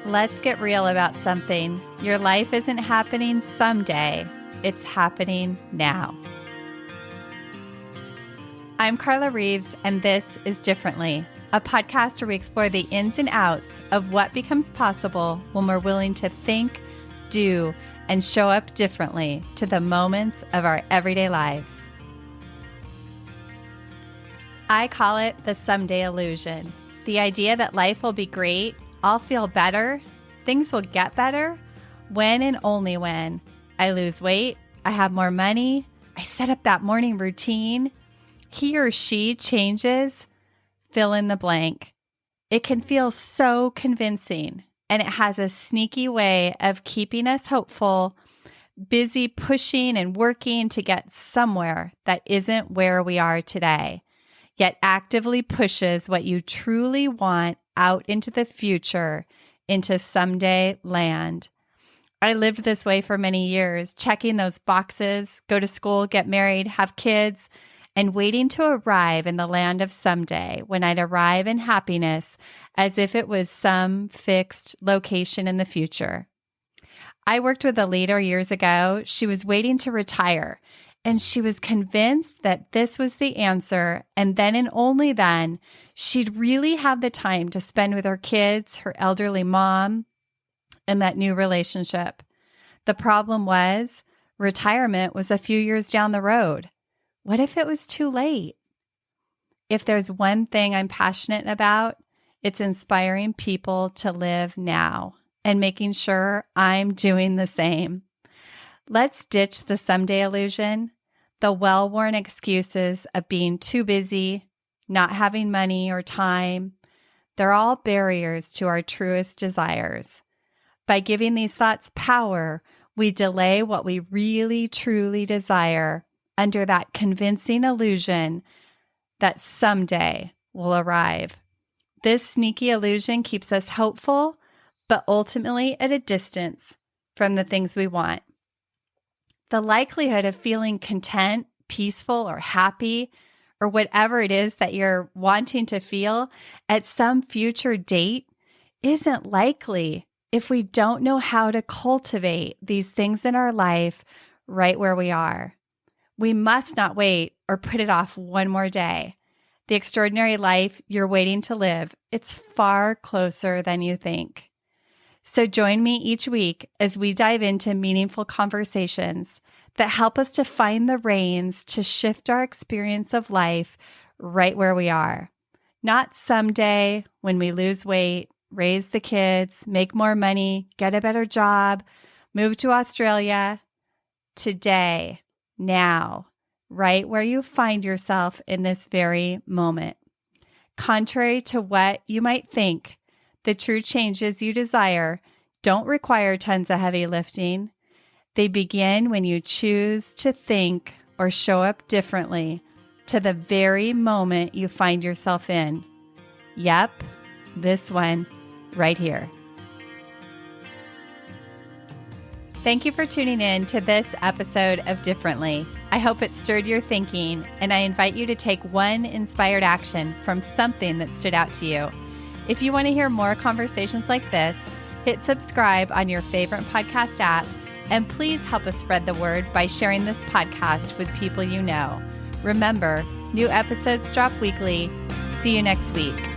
Let's get real about something. Your life isn't happening someday. It's happening now. I'm Carla Reeves, and this is Differently, a podcast where we explore the ins and outs of what becomes possible when we're willing to think, do, and show up differently to the moments of our everyday lives. I call it the someday illusion, the idea that life will be great, I'll feel better, things will get better, when and only when I lose weight, I have more money, I set up that morning routine, he or she changes, fill in the blank. It can feel so convincing, and it has a sneaky way of keeping us hopeful, busy pushing and working to get somewhere that isn't where we are today, yet actively pushes what you truly want out into the future, into someday land. I lived this way for many years, checking those boxes, go to school, get married, have kids, and waiting to arrive in the land of someday, when I'd arrive in happiness as if it was some fixed location in the future. I worked with a leader years ago. She was waiting to retire, and she was convinced that this was the answer, and then and only then, she'd really have the time to spend with her kids, her elderly mom, and that new relationship. The problem was, retirement was a few years down the road. What if it was too late? If there's one thing I'm passionate about, it's inspiring people to live now and making sure I'm doing the same. Let's ditch the someday illusion, the well-worn excuses of being too busy, not having money or time. They're all barriers to our truest desires. By giving these thoughts power, we delay what we really, truly desire under that convincing illusion that someday will arrive. This sneaky illusion keeps us hopeful, but ultimately at a distance from the things we want. The likelihood of feeling content, peaceful, or happy, or whatever it is that you're wanting to feel at some future date isn't likely if we don't know how to cultivate these things in our life right where we are. We must not wait or put it off one more day. The extraordinary life you're waiting to live, it's far closer than you think. So join me each week as we dive into meaningful conversations that help us to find the reins to shift our experience of life right where we are. Not someday when we lose weight, raise the kids, make more money, get a better job, move to Australia. Today, now, right where you find yourself in this very moment. Contrary to what you might think, the true changes you desire don't require tons of heavy lifting. They begin when you choose to think or show up differently to the very moment you find yourself in. Yep, this one right here. Thank you for tuning in to this episode of Differently. I hope it stirred your thinking, and I invite you to take one inspired action from something that stood out to you. If you want to hear more conversations like this, hit subscribe on your favorite podcast app, and please help us spread the word by sharing this podcast with people you know. Remember, new episodes drop weekly. See you next week.